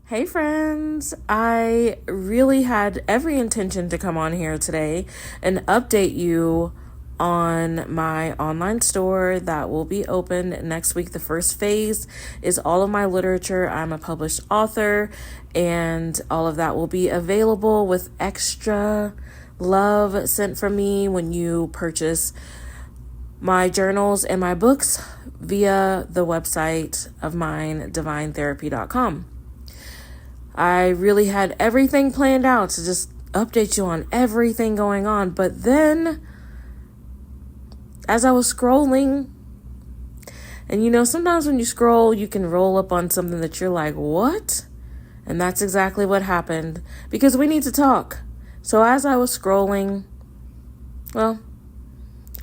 Hey friends, I really had every intention to come on here today and update you on my online store that will be open next week. The first phase is all of my literature. I'm a published author, and all of that will be available with extra love sent from me when you purchase my journals and my books via the website of mine, divinetherapy.com. I really had everything planned out to just update you on everything going on. But then, as I was scrolling, and sometimes when you scroll, you can roll up on something that you're like, what? And that's exactly what happened, because we need to talk. So as I was scrolling, well,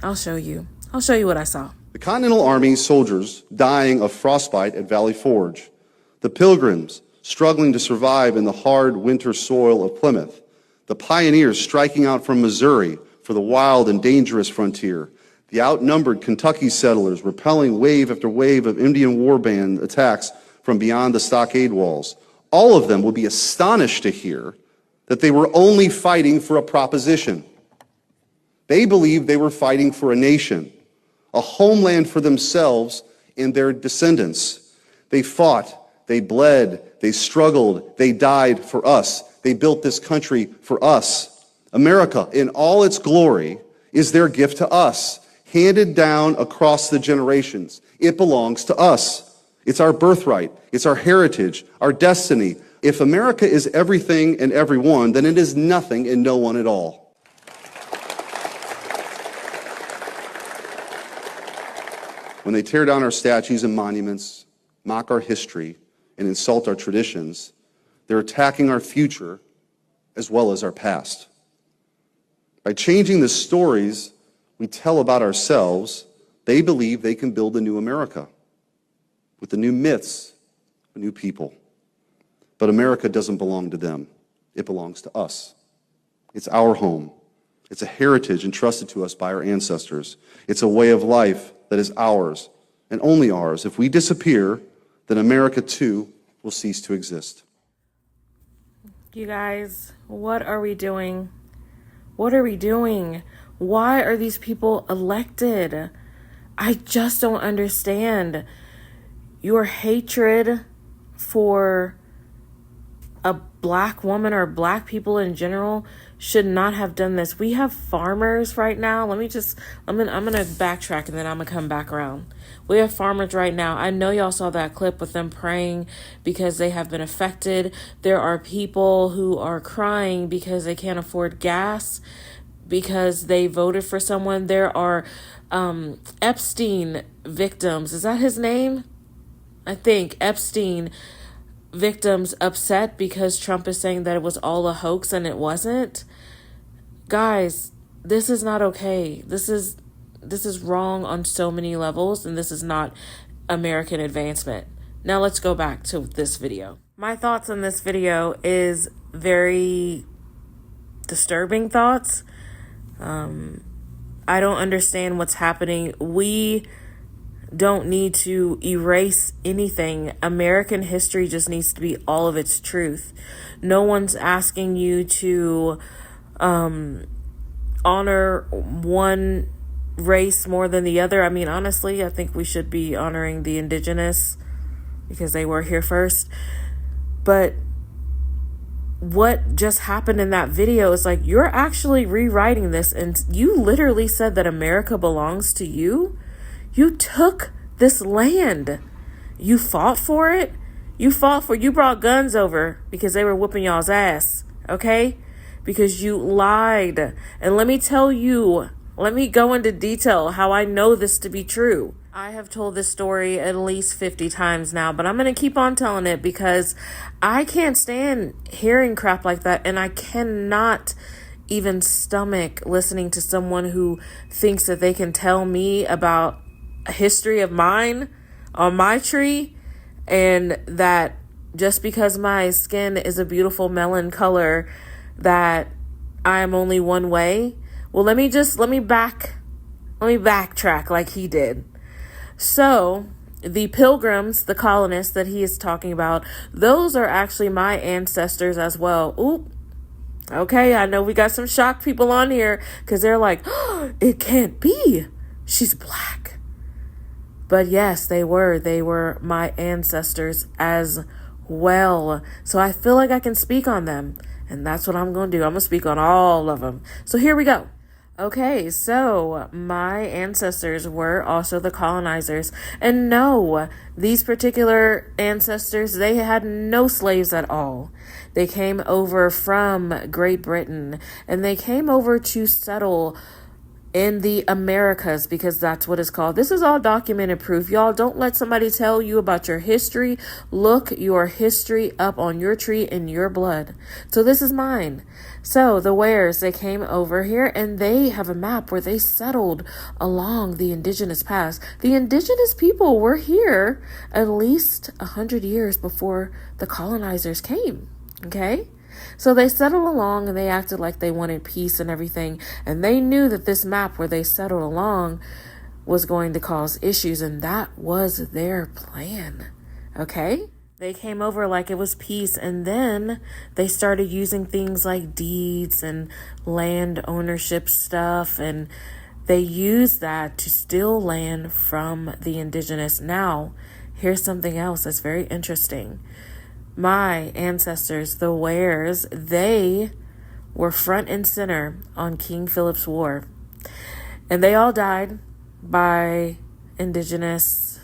I'll show you what I saw. The Continental Army soldiers dying of frostbite at Valley Forge. The Pilgrims struggling to survive in the hard winter soil of Plymouth. The pioneers striking out from Missouri for the wild and dangerous frontier. The outnumbered Kentucky settlers repelling wave after wave of Indian war band attacks from beyond the stockade walls. All of them would be astonished to hear that they were only fighting for a proposition. They believed they were fighting for a nation, a homeland for themselves and their descendants. They fought, they bled, they struggled, they died for us. They built this country for us. America, in all its glory, is their gift to us, handed down across the generations. It belongs to us. It's our birthright. It's our heritage, our destiny. If America is everything and everyone, then it is nothing and no one at all. When they tear down our statues and monuments, mock our history, and insult our traditions, they're attacking our future as well as our past. By changing the stories we tell about ourselves, they believe they can build a new America with the new myths, a new people. But America doesn't belong to them. It belongs to us. It's our home. It's a heritage entrusted to us by our ancestors. It's a way of life that is ours and only ours. If we disappear, then America too will cease to exist. You guys, what are we doing? What are we doing? Why are these people elected? I just don't understand. Your hatred for a black woman or black people in general should not have done this. We have farmers right now. I'm gonna backtrack and then I'm gonna come back around. We have farmers right now. I know y'all saw that clip with them praying because they have been affected. There are people who are crying because they can't afford gas because they voted for someone. There are Epstein victims. Is that his name? I think Epstein victims upset because Trump is saying that it was all a hoax and it wasn't. Guys, this is not okay. This is wrong on so many levels, and this is not American advancement. Now let's go back to this video. My thoughts on this video is very disturbing thoughts. I don't understand what's happening. We don't need to erase anything. American history just needs to be all of its truth. No one's asking you to honor one race more than the other. I mean, honestly, I think we should be honoring the Indigenous because they were here first. But what just happened in that video is like, you're actually rewriting this, and you literally said that America belongs to you. You took this land. You fought for it. You brought guns over because they were whooping y'all's ass, okay? Because you lied. And let me go into detail how I know this to be true. I have told this story at least 50 times now, but I'm going to keep on telling it because I can't stand hearing crap like that, and I cannot even stomach listening to someone who thinks that they can tell me about a history of mine on my tree, and that just because my skin is a beautiful melon color that I am only one way. Well, let me backtrack like he did. So the pilgrims, the colonists that he is talking about, those are actually my ancestors as well. Oop. Okay, I know we got some shocked people on here because they're like, oh, it can't be. She's black. But yes, they were. They were my ancestors as well. So I feel like I can speak on them. And that's what I'm going to do. I'm going to speak on all of them. So here we go. Okay, so my ancestors were also the colonizers. And no, these particular ancestors, they had no slaves at all. They came over from Great Britain and they came over to settle in the Americas because that's what it's called. This is all documented proof. Y'all don't let somebody tell you about your history. Look your history up on your tree in your blood. So this is mine. So the Wares, they came over here and they have a map where they settled along the Indigenous paths. The Indigenous people were here at least 100 years before the colonizers came. Okay? So they settled along and they acted like they wanted peace and everything. And they knew that this map where they settled along was going to cause issues. And that was their plan. Okay? They came over like it was peace. And then they started using things like deeds and land ownership stuff. And they used that to steal land from the Indigenous. Now, here's something else that's very interesting. My ancestors, the Wares, they were front and center on King Philip's War. And they all died by Indigenous,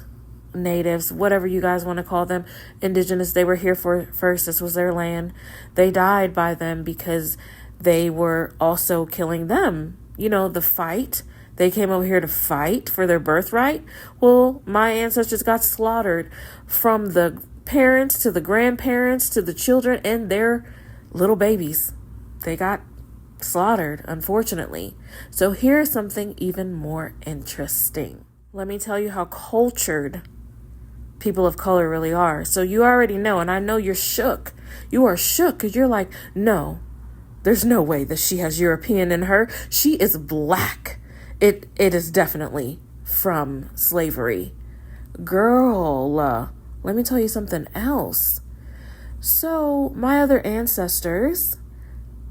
natives, whatever you guys want to call them. Indigenous, they were here first. This was their land. They died by them because they were also killing them. You know, the fight. They came over here to fight for their birthright. Well, my ancestors got slaughtered from the parents to the grandparents to the children and their little babies. They got slaughtered, unfortunately. So here's something even more interesting. Let me tell you how cultured people of color really are. So you already know, and I know you're shook. You are shook because you're like, no, there's no way that she has European in her. She is black. It is definitely from slavery. Girl, let me tell you something else. So my other ancestors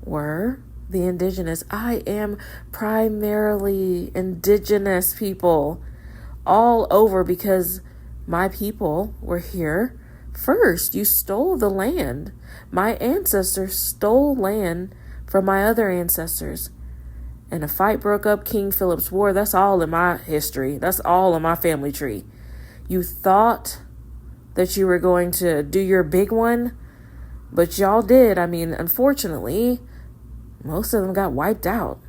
were the Indigenous. I am primarily Indigenous people all over because my people were here first. You stole the land. My ancestors stole land from my other ancestors. And a fight broke up, King Philip's War. That's all in my history. That's all in my family tree. You thought that you were going to do your big one, but y'all did. I mean, unfortunately, most of them got wiped out.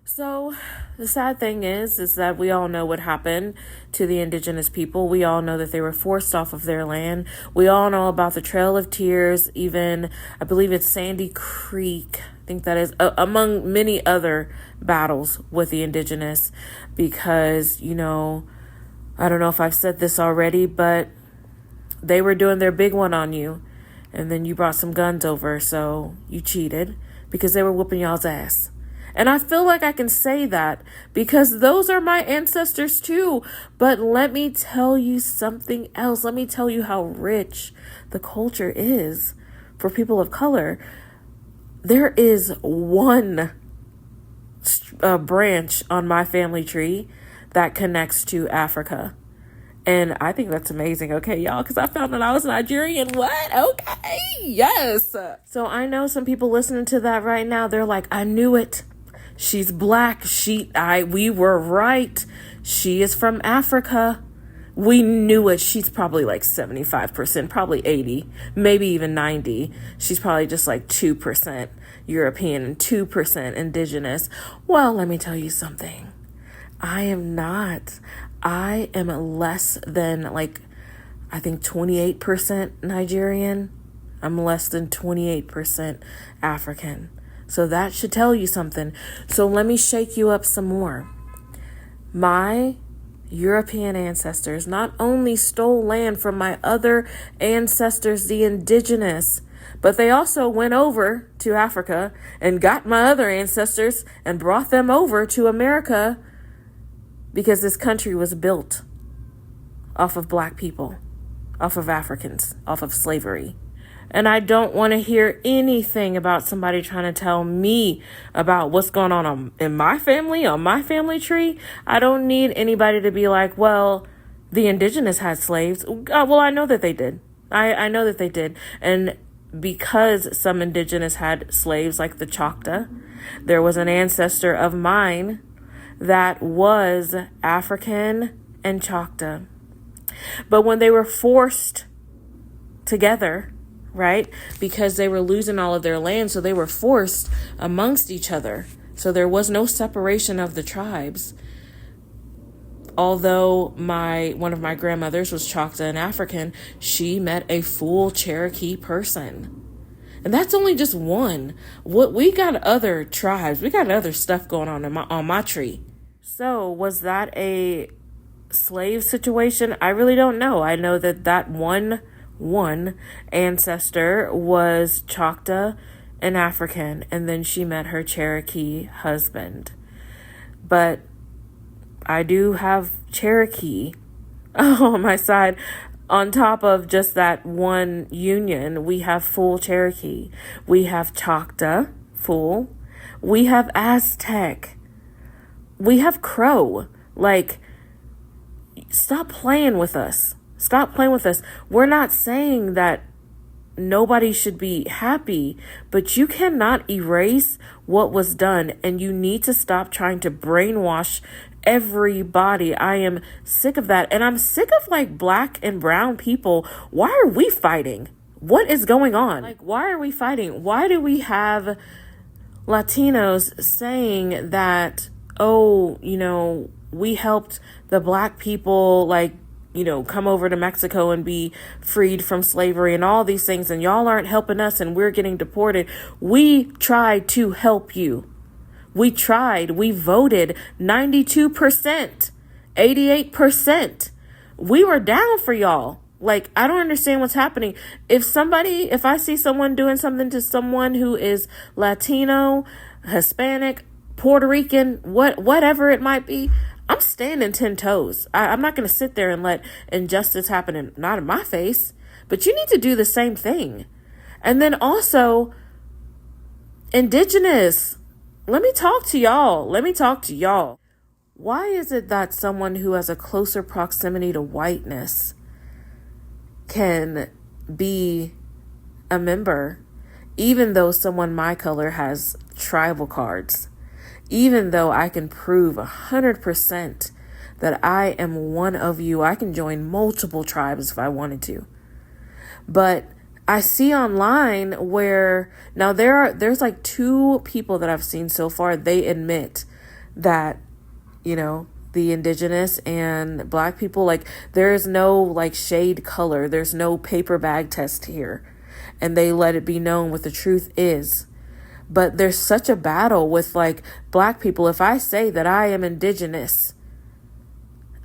So the sad thing is that we all know what happened to the Indigenous people. We all know that they were forced off of their land. We all know about the Trail of Tears, even, I believe it's Sandy Creek. I think that is among many other battles with the Indigenous because, you know, I don't know if I've said this already, but they were doing their big one on you. And then you brought some guns over, so you cheated because they were whooping y'all's ass. And I feel like I can say that because those are my ancestors too. But let me tell you something else. Let me tell you how rich the culture is for people of color. There is one branch on my family tree that connects to Africa. And I think that's amazing. Okay, y'all, because I found out I was Nigerian. What? Okay, yes. So I know some people listening to that right now, they're like, I knew it. She's black. We were right. She is from Africa. We knew it. She's probably like 75%, probably 80, maybe even 90. She's probably just like 2% European and 2% Indigenous. Well, let me tell you something. I am not. I am less than I think 28% Nigerian. I'm less than 28% African. So that should tell you something. So let me shake you up some more. My European ancestors not only stole land from my other ancestors, the Indigenous, but they also went over to Africa and got my other ancestors and brought them over to America because this country was built off of black people, off of Africans, off of slavery. And I don't want to hear anything about somebody trying to tell me about what's going on in my family, on my family tree. I don't need anybody to be like, well, the Indigenous had slaves. Well, I know that they did. I know that they did. And because some Indigenous had slaves, like the Choctaw, there was an ancestor of mine that was African and Choctaw. But when they were forced together, right, because they were losing all of their land, so they were forced amongst each other. So there was no separation of the tribes. Although one of my grandmothers was Choctaw and African, she met a full Cherokee person. And that's only just one. What we got other tribes, we got other stuff going on my tree. So was that a slave situation? I really don't know. I know that one ancestor was Choctaw and African, and then she met her Cherokee husband. But I do have Cherokee on my side. On top of just that one union, we have full Cherokee. We have Choctaw, full. We have Aztec. We have Crow. Like, stop playing with us. Stop playing with us. We're not saying that nobody should be happy, but you cannot erase what was done, and you need to stop trying to brainwash everybody. I am sick of that. And I'm sick of like black and brown people. Why are we fighting? What is going on? Like, why are we fighting? Why do we have Latinos saying that, oh, we helped the black people, like, come over to Mexico and be freed from slavery and all these things, and y'all aren't helping us and we're getting deported? We tried to help you. We tried. We voted 92%, 88%. We were down for y'all. Like, I don't understand what's happening. If I see someone doing something to someone who is Latino, Hispanic, Puerto Rican, whatever it might be, I'm standing 10 toes. I'm not going to sit there and let injustice happen, not in my face. But you need to do the same thing. And then also, Indigenous. Let me talk to y'all. Why is it that someone who has a closer proximity to whiteness can be a member, even though someone my color has tribal cards? Even though I can prove 100% that I am one of you, I can join multiple tribes if I wanted to. But I see online where now there's like 2 people that I've seen so far. They admit that, the Indigenous and black people, like, there is no like shade color. There's no paper bag test here. And they let it be known what the truth is. But there's such a battle with like black people. If I say that I am Indigenous,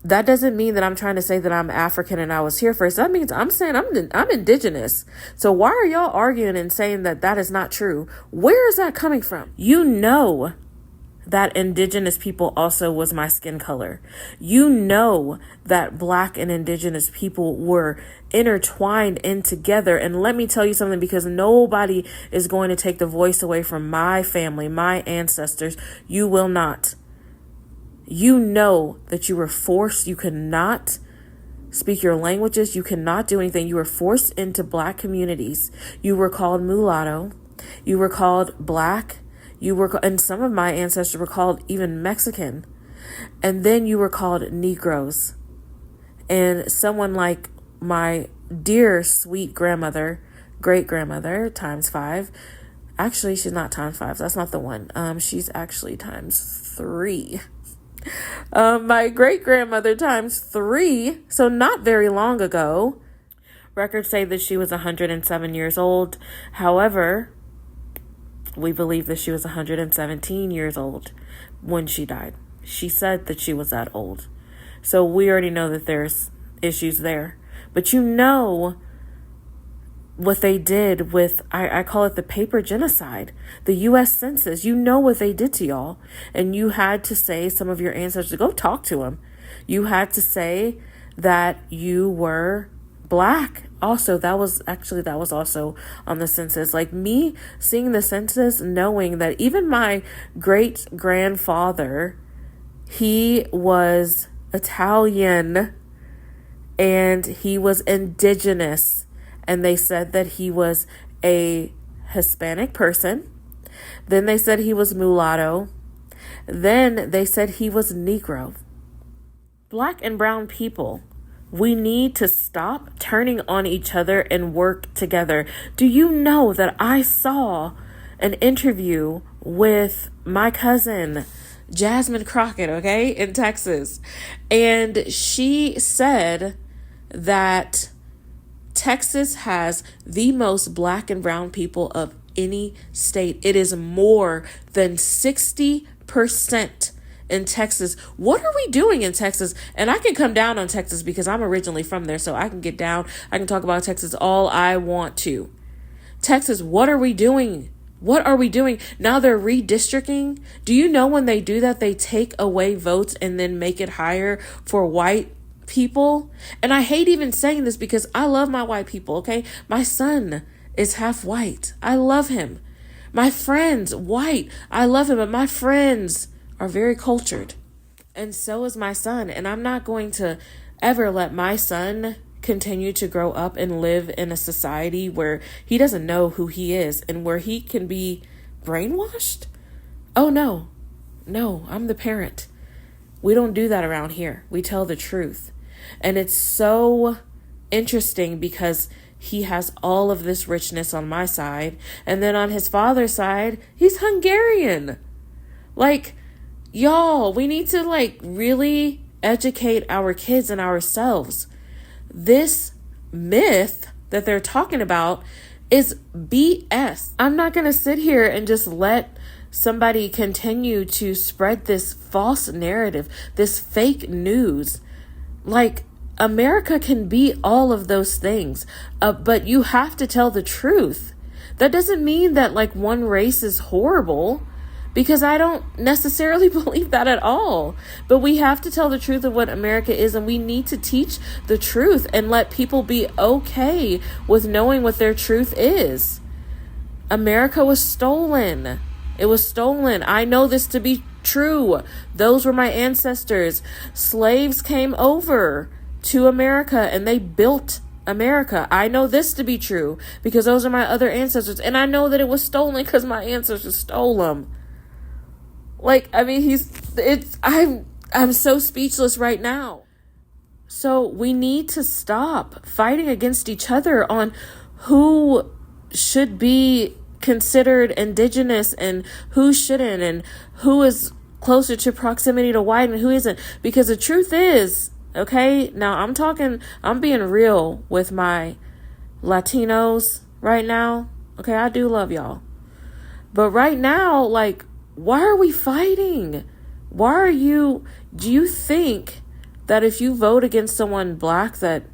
that doesn't mean that I'm trying to say that I'm African and I was here first. That means I'm saying I'm Indigenous. So why are y'all arguing and saying that that is not true? Where is that coming from? You know that Indigenous people also was my skin color. You know that black and Indigenous people were intertwined in together. And let me tell you something, because nobody is going to take the voice away from my family, my ancestors. You will not. You know that you were forced. You could not speak your languages. You cannot do anything. You were forced into black communities. You were called mulatto. You were called black. And some of my ancestors were called even Mexican. And then you were called Negroes. And someone like my dear sweet grandmother, great grandmother, ×5. Actually, she's not ×5. That's not the one. She's actually ×3. My great grandmother ×3. So not very long ago. Records say that she was 107 years old. However, we believe that she was 117 years old when she died. She said that she was that old. So we already know that there's issues there. But you know what they did with, I call it the paper genocide, the U.S. Census. You know what they did to y'all. And you had to say, some of your ancestors, go talk to them. You had to say that you were Black. Also, that was also on the census. Like, me seeing the census, knowing that even my great grandfather, he was Italian and he was Indigenous, and they said that he was a Hispanic person. Then they said he was mulatto. Then they said he was Negro. Black and brown people, we need to stop turning on each other and work together. Do you know that I saw an interview with my cousin, Jasmine Crockett, okay, in Texas, and she said that Texas has the most Black and brown people of any state. It is more than 60% in Texas. What are we doing in Texas? And I can come down on Texas because I'm originally from there, so I can get down. I can talk about Texas all I want to. Texas, what are we doing? What are we doing? Now they're redistricting. Do you know when they do that, they take away votes and then make it higher for white people? And I hate even saying this because I love my white people, okay? My son is half white. I love him. My friends, white. I love him, but my friends are very cultured. And so is my son. And I'm not going to ever let my son continue to grow up and live in a society where he doesn't know who he is and where he can be brainwashed. Oh, no, I'm the parent. We don't do that around here. We tell the truth. And it's so interesting because he has all of this richness on my side. And then on his father's side, he's Hungarian. Like, y'all, we need to really educate our kids and ourselves. This myth that they're talking about is BS. I'm not going to sit here and just let somebody continue to spread this false narrative, this fake news. Like, America can be all of those things, but you have to tell the truth. That doesn't mean that one race is horrible, because I don't necessarily believe that at all. But we have to tell the truth of what America is, and we need to teach the truth and let people be okay with knowing what their truth is. America was stolen. It was stolen. I know this to be true. Those were my ancestors. Slaves came over to America and they built America. I know this to be true because those are my other ancestors. And I know that it was stolen because my ancestors stole them. I'm so speechless right now. So we need to stop fighting against each other on who should be considered indigenous and who shouldn't, and who is closer to proximity to white and who isn't. Because the truth is, okay, now I'm being real with my Latinos right now. Okay, I do love y'all. But right now, why are we fighting? Do you think that if you vote against someone Black that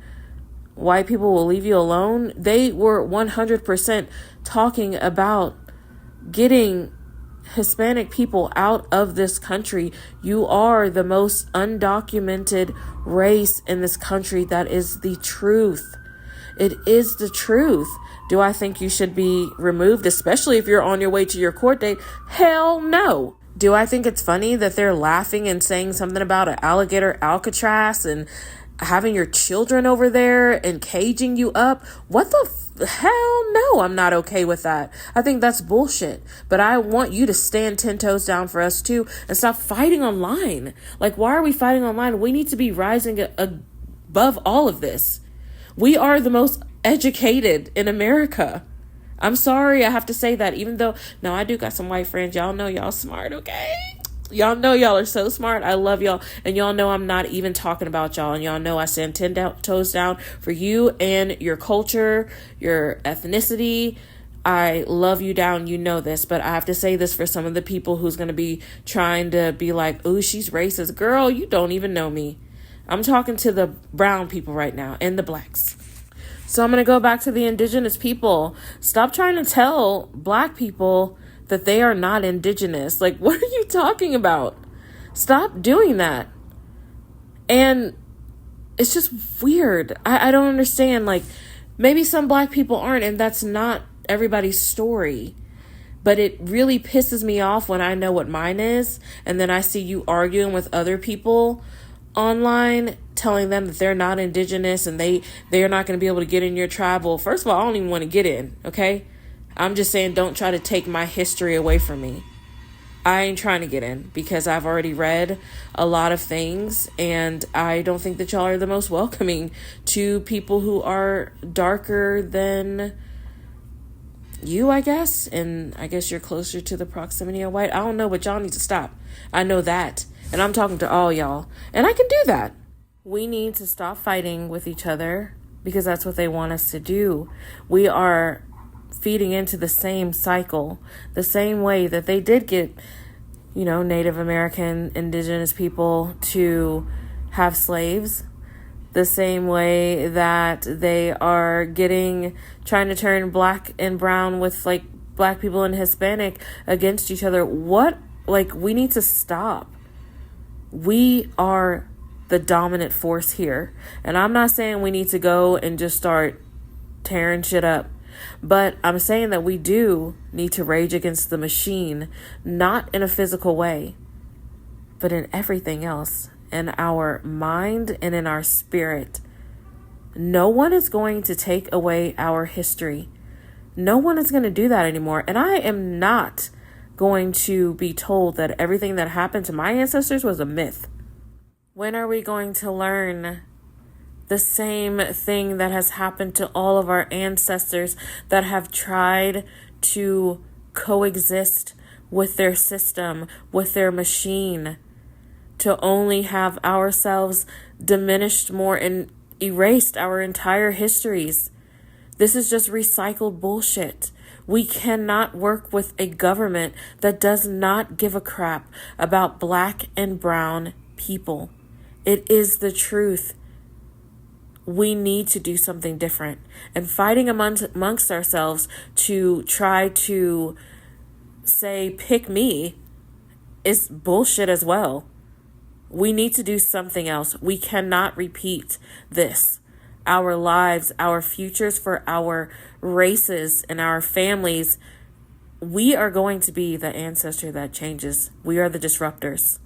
white people will leave you alone? They were 100% talking about getting Hispanic people out of this country. You are the most undocumented race in this country. That is the truth. It is the truth. Do I think you should be removed, especially if you're on your way to your court date? Hell no. Do I think it's funny that they're laughing and saying something about an alligator Alcatraz and having your children over there and caging you up? What the hell no, I'm not okay with that. I think that's bullshit. But I want you to stand 10 toes down for us too and stop fighting online. Why are we fighting online? We need to be rising above all of this. We are the most educated in America. I'm sorry I have to say that, even though, no, I do got some white friends. Y'all know y'all smart, okay? Y'all know y'all are so smart. I love y'all. And y'all know I'm not even talking about y'all. And y'all know I stand 10 toes down for you and your culture, your ethnicity. I love you down. You know this. But I have to say this for some of the people who's going to be trying to be like, ooh, she's racist. Girl, you don't even know me. I'm talking to the brown people right now and the Blacks. So I'm going to go back to the indigenous people. Stop trying to tell Black people that they are not indigenous. What are you talking about? Stop doing that. And it's just weird. I don't understand. Like, maybe some black people aren't, and that's not everybody's story. But it really pisses me off when I know what mine is, and then I see you arguing with other people online, telling them that they're not Indigenous and they are not going to be able to get in your tribe. Well, first of all, I don't even want to get in, okay? I'm just saying, don't try to take my history away from me. I ain't trying to get in because I've already read a lot of things, and I don't think that y'all are the most welcoming to people who are darker than you, I guess. And I guess you're closer to the proximity of white. I don't know, but y'all need to stop. I know that. And I'm talking to all y'all. And I can do that. We need to stop fighting with each other because that's what they want us to do. We are feeding into the same cycle, the same way that they did get, Native American, indigenous people to have slaves, the same way that they are trying to turn black and brown with like black people and Hispanic against each other. We need to stop. We are the dominant force here. And I'm not saying we need to go and just start tearing shit up. But I'm saying that we do need to rage against the machine, not in a physical way, but in everything else, in our mind and in our spirit. No one is going to take away our history. No one is going to do that anymore. And I am not going to be told that everything that happened to my ancestors was a myth. When are we going to learn the same thing that has happened to all of our ancestors that have tried to coexist with their system, with their machine, to only have ourselves diminished more and erased our entire histories? This is just recycled bullshit. We cannot work with a government that does not give a crap about black and brown people. It is the truth. We need to do something different. And fighting amongst ourselves to try to say, pick me, is bullshit as well. We need to do something else. We cannot repeat this. Our lives, our futures for our races and our families, we are going to be the ancestor that changes. We are the disruptors.